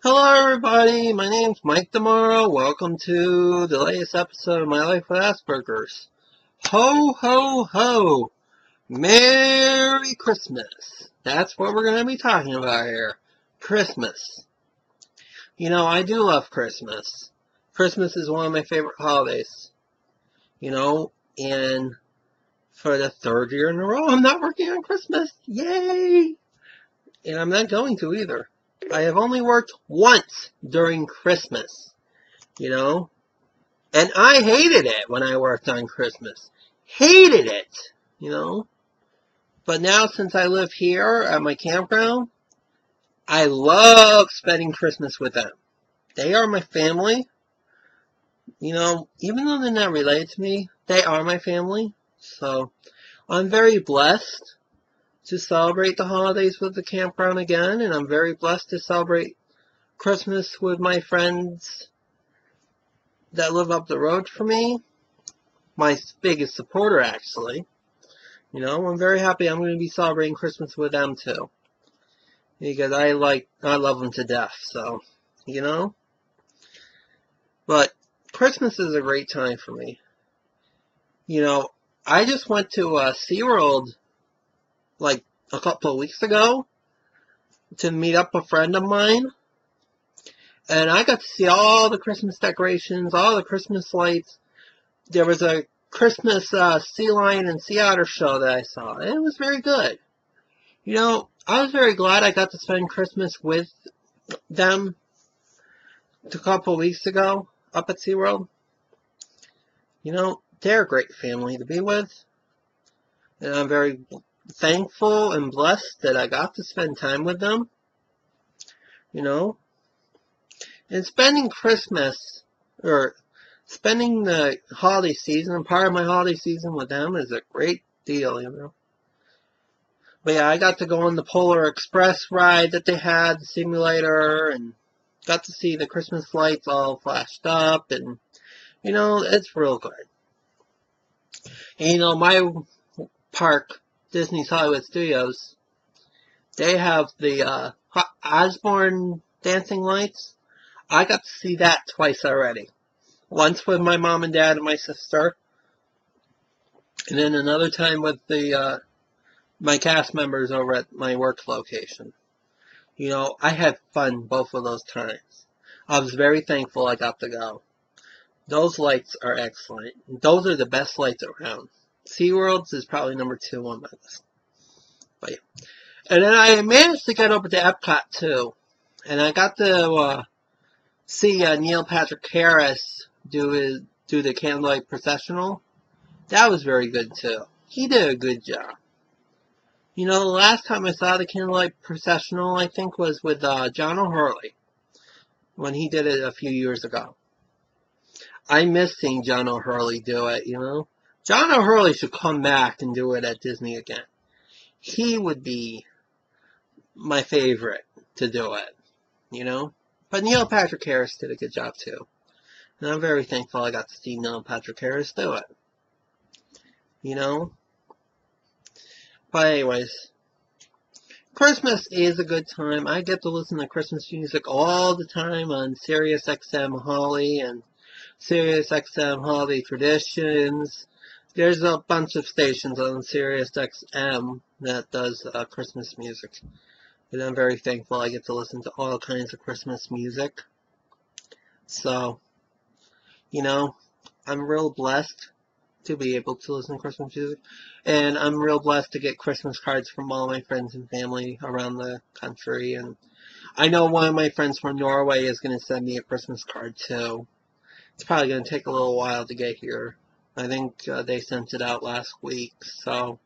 Hello everybody, my name's Mike Tomorrow. Welcome to the latest episode of My Life with Asperger's. Ho ho ho! Merry Christmas! That's what we're going to be talking about here. Christmas. You know, I do love Christmas. Christmas is one of my favorite holidays. And for the third year in a row, I'm not working on Christmas. Yay! And I'm not going to either. I have only worked once during Christmas, and I hated it when I worked on Christmas. Hated it. But now since I live here at my campground, I love spending Christmas with them. They are my family. Even though they're not related to me, they are my family. So I'm very blessed to celebrate the holidays with the campground again, and I'm very blessed to celebrate Christmas with my friends that live up the road from me. My biggest supporter, actually. I'm very happy I'm going to be celebrating Christmas with them too, because I love them to death. So, but Christmas is a great time for me. I just went to SeaWorld like a couple of weeks ago to meet up a friend of mine, and I got to see all the Christmas decorations, all the Christmas lights. There was a Christmas sea lion and sea otter show that I saw, and it was very good. I was very glad I got to spend Christmas with them a couple of weeks ago up at SeaWorld. They're a great family to be with, and I'm very thankful and blessed that I got to spend time with them. And spending Christmas, or spending the holiday season, part of my holiday season with them is a great deal, But yeah, I got to go on the Polar Express ride that they had, the simulator, and got to see the Christmas lights all flashed up, and, it's real good. And, my park, Disney's Hollywood Studios, they have the Osborne dancing lights. I got to see that twice already. Once with my mom and dad and my sister, and then another time with the my cast members over at my work location. I had fun both of those times. I was very thankful I got to go. Those lights are excellent. Those are the best lights around. SeaWorld's is probably number 2 on my list. But yeah. And then I managed to get over to Epcot too. And I got to see Neil Patrick Harris do the candlelight processional. That was very good too. He did a good job. The last time I saw the candlelight processional, I think, was with John O'Hurley, when he did it a few years ago. I miss seeing John O'Hurley do it, John O'Hurley should come back and do it at Disney again. He would be my favorite to do it, But Neil Patrick Harris did a good job too. And I'm very thankful I got to see Neil Patrick Harris do it. But anyways, Christmas is a good time. I get to listen to Christmas music all the time on Sirius XM Holly and Sirius XM Holiday Traditions. There's a bunch of stations on Sirius XM that does Christmas music. And I'm very thankful I get to listen to all kinds of Christmas music. So, I'm real blessed to be able to listen to Christmas music. And I'm real blessed to get Christmas cards from all my friends and family around the country. And I know one of my friends from Norway is going to send me a Christmas card too. It's probably going to take a little while to get here. I think they sent it out last week. So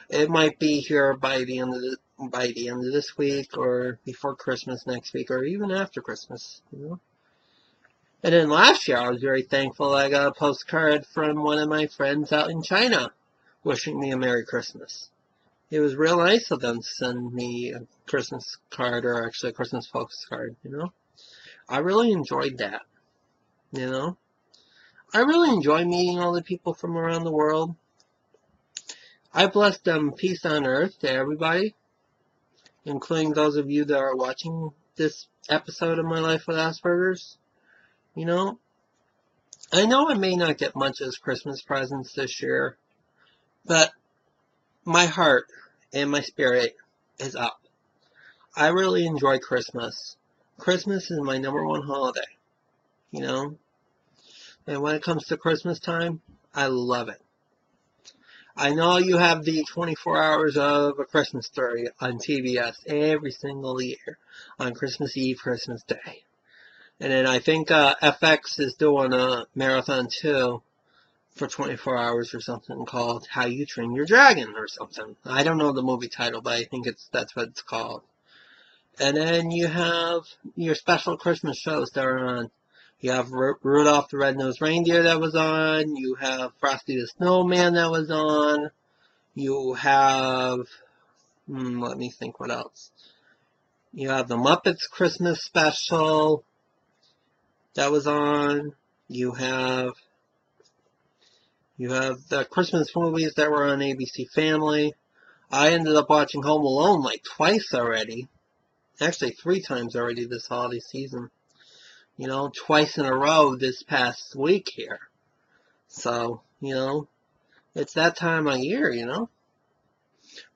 it might be here by the end of this week, or before Christmas next week, or even after Christmas, And then last year, I was very thankful I got a postcard from one of my friends out in China wishing me a Merry Christmas. It was real nice of them to send me a Christmas card, or actually a Christmas postcard, I really enjoyed that, I really enjoy meeting all the people from around the world. I bless them peace on earth to everybody, including those of you that are watching this episode of My Life with Asperger's. You know, I know I may not get much as Christmas presents this year, but my heart and my spirit is up. I really enjoy Christmas. Christmas is my #1 holiday, you know? And when it comes to Christmas time, I love it. I know you have the 24 hours of A Christmas Story on TBS every single year on Christmas Eve, Christmas Day. And then I think FX is doing a marathon too for 24 hours or something called How You Train Your Dragon or something. I don't know the movie title, but I think that's what it's called. And then you have your special Christmas shows that are on. You have Rudolph the Red-Nosed Reindeer that was on. You have Frosty the Snowman that was on. You have, let me think what else. You have the Muppets Christmas special that was on. You have the Christmas movies that were on ABC Family. I ended up watching Home Alone like twice already. Actually 3 times already this holiday season. You know, twice in a row this past week here. So, you know, it's that time of year, you know,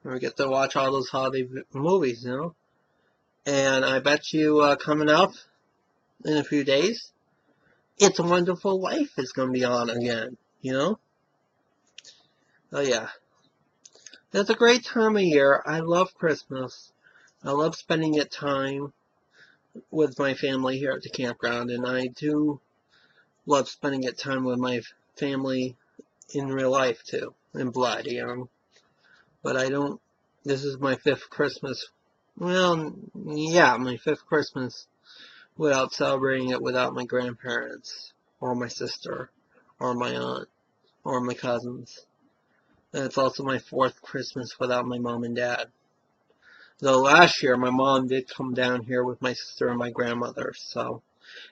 where we get to watch all those holiday movies, you know. And I bet you coming up in a few days, It's a Wonderful Life is going to be on again, you know. Oh yeah. It's a great time of year. I love Christmas. I love spending it time with my family here at the campground, and I do love spending it time with my family in real life too, in blood, you know. But I don't, this is my 5th Christmas, well, yeah, my 5th Christmas without celebrating it without my grandparents, or my sister, or my aunt, or my cousins. And it's also my 4th Christmas without my mom and dad. Though last year, my mom did come down here with my sister and my grandmother, so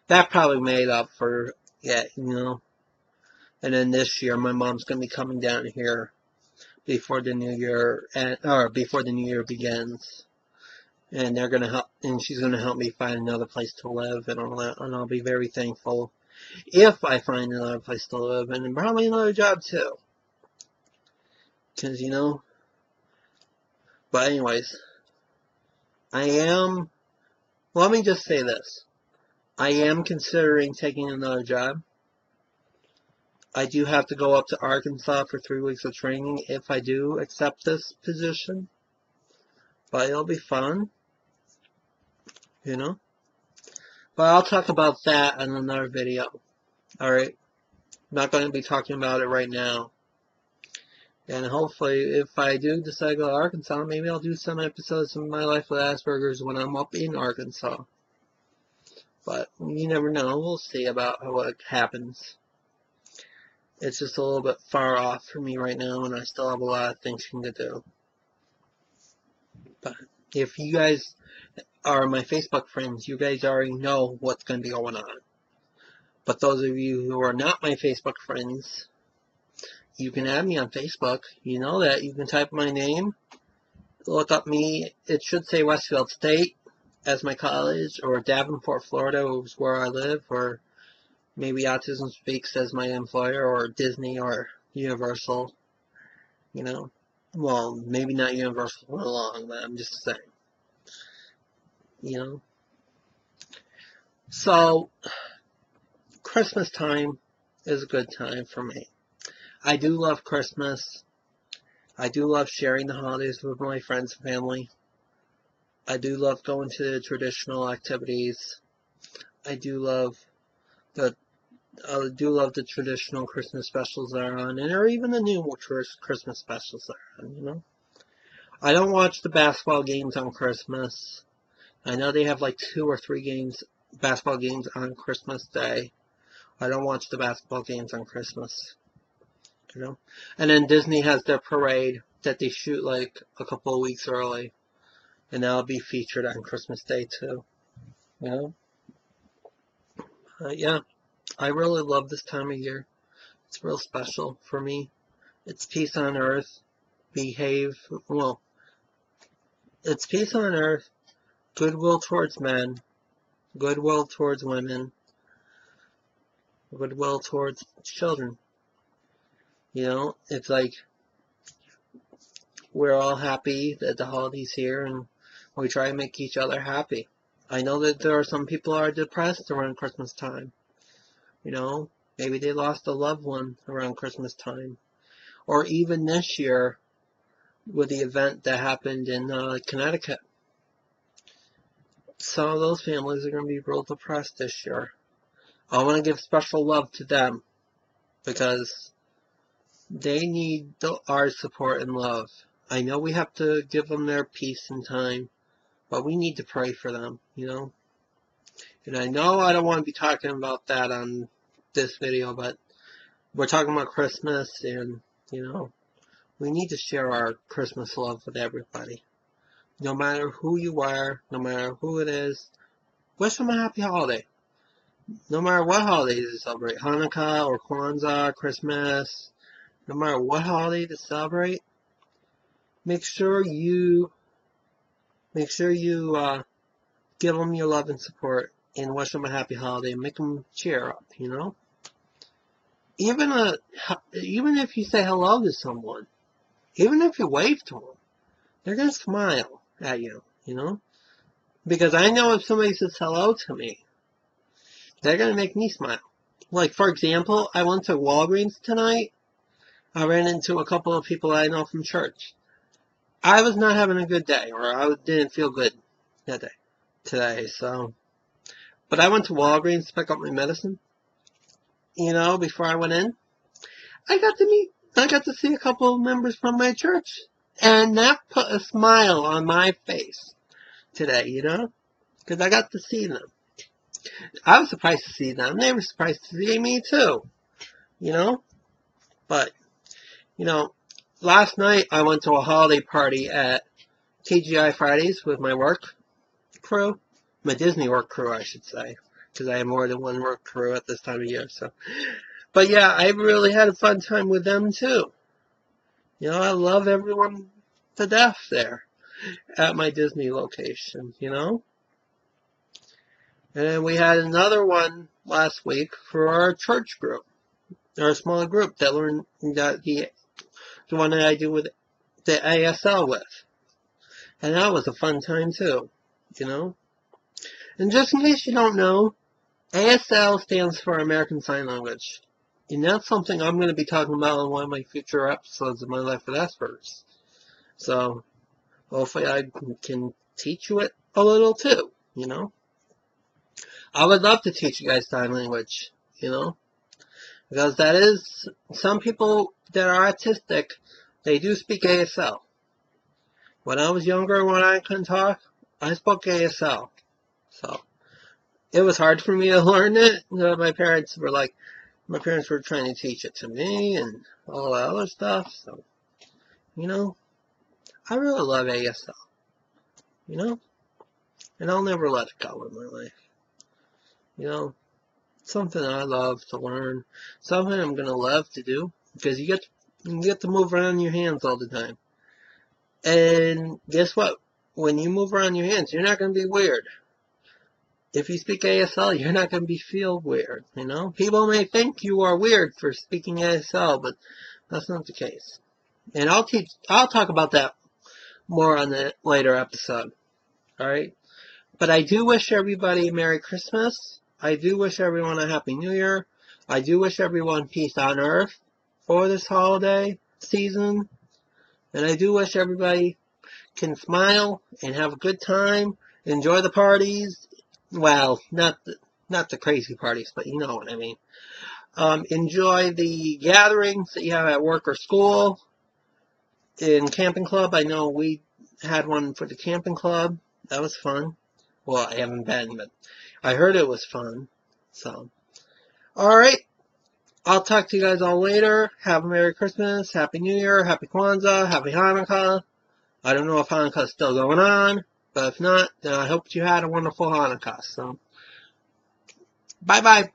that probably made up for it, you know. And then this year, my mom's going to be coming down here before the new year, or before the new year begins. And they're going to help, and she's going to help me find another place to live and all that, and I'll be very thankful if I find another place to live, and probably another job too. Because, you know, but anyways, let me just say this. I am considering taking another job. I do have to go up to Arkansas for 3 weeks of training if I do accept this position. But it'll be fun, you know. But I'll talk about that in another video. Alright? I'm not going to be talking about it right now. And hopefully, if I do decide to go to Arkansas, maybe I'll do some episodes of My Life with Asperger's when I'm up in Arkansas. But you never know. We'll see about what happens. It's just a little bit far off for me right now, and I still have a lot of thinking to do. But if you guys are my Facebook friends, you guys already know what's going to be going on. But those of you who are not my Facebook friends, you can add me on Facebook. You know that. You can type my name, look up me. It should say Westfield State as my college, or Davenport, Florida is where I live, or maybe Autism Speaks as my employer, or Disney, or Universal. You know, well, maybe not Universal for long, but I'm just saying. You know, so Christmas time is a good time for me. I do love Christmas. I do love sharing the holidays with my friends and family. I do love going to the traditional activities. I do love the traditional Christmas specials that are on, or even the new Christmas specials that are on, you know. I don't watch the basketball games on Christmas. I know they have like 2 or 3 basketball games on Christmas Day. I don't watch the basketball games on Christmas, you know. And then Disney has their parade that they shoot like a couple of weeks early, and that'll be featured on Christmas Day too, you know. Yeah, I really love this time of year. It's real special for me. It's peace on earth. It's peace on earth. goodwill towards men, goodwill towards women, goodwill towards children. You know, it's like we're all happy that the holiday's here and we try to make each other happy. I know that there are some people who are depressed around Christmas time. You know, maybe they lost a loved one around Christmas time. Or even this year with the event that happened in Connecticut. Some of those families are going to be real depressed this year. I want to give special love to them because they need our support and love. I know we have to give them their peace and time, but we need to pray for them, you know. And I know I don't want to be talking about that on this video, but we're talking about Christmas and, you know, we need to share our Christmas love with everybody. No matter who you are, no matter who it is, wish them a happy holiday. No matter what holidays you celebrate, Hanukkah or Kwanzaa, Christmas, no matter what holiday to celebrate, make sure you give them your love and support and wish them a happy holiday and make them cheer up, you know? Even if you say hello to someone, even if you wave to them, they're going to smile at you, you know? Because I know if somebody says hello to me, they're going to make me smile. Like, for example, I went to Walgreens tonight. I ran into a couple of people I know from church. I was not having a good day, or I didn't feel good that day, today, so. But I went to Walgreens to pick up my medicine. You know, before I went in, I got to see a couple of members from my church. And that put a smile on my face today, you know, because I got to see them. I was surprised to see them. They were surprised to see me too, you know. But, you know, last night I went to a holiday party at TGI Fridays with my work crew. My Disney work crew, I should say, because I have more than one work crew at this time of year. So, but yeah, I really had a fun time with them too. You know, I love everyone to death there at my Disney location, you know. And we had another one last week for our church group, our small group that learned that the one that I do with the ASL with. And that was a fun time too, you know. And just in case you don't know, ASL stands for American Sign Language. And that's something I'm going to be talking about in one of my future episodes of My Life with Asperger's. So, hopefully I can teach you it a little too, you know. I would love to teach you guys sign language, you know. Because that is, some people that are autistic, they do speak ASL. When I was younger, when I couldn't talk, I spoke ASL. So, it was hard for me to learn it. My parents were trying to teach it to me and all that other stuff. So, you know, I really love ASL. You know? And I'll never let it go in my life. You know? Something I love to learn. Something I'm going to love to do. Because you get to move around your hands all the time. And guess what? When you move around your hands, you're not going to be weird. If you speak ASL, you're not going to feel weird, you know? People may think you are weird for speaking ASL, but that's not the case. And I'll talk about that more on the later episode. Alright? But I do wish everybody a Merry Christmas. I do wish everyone a Happy New Year. I do wish everyone peace on earth for this holiday season. And I do wish everybody can smile and have a good time, enjoy the parties. Well, not the crazy parties, but you know what I mean. Enjoy the gatherings that you have at work or school. In camping club, I know we had one for the camping club. That was fun. Well, I haven't been, but I heard it was fun. So, alright. I'll talk to you guys all later. Have a Merry Christmas, Happy New Year, Happy Kwanzaa, Happy Hanukkah. I don't know if Hanukkah's still going on, but if not, then I hope you had a wonderful Hanukkah. So, bye-bye.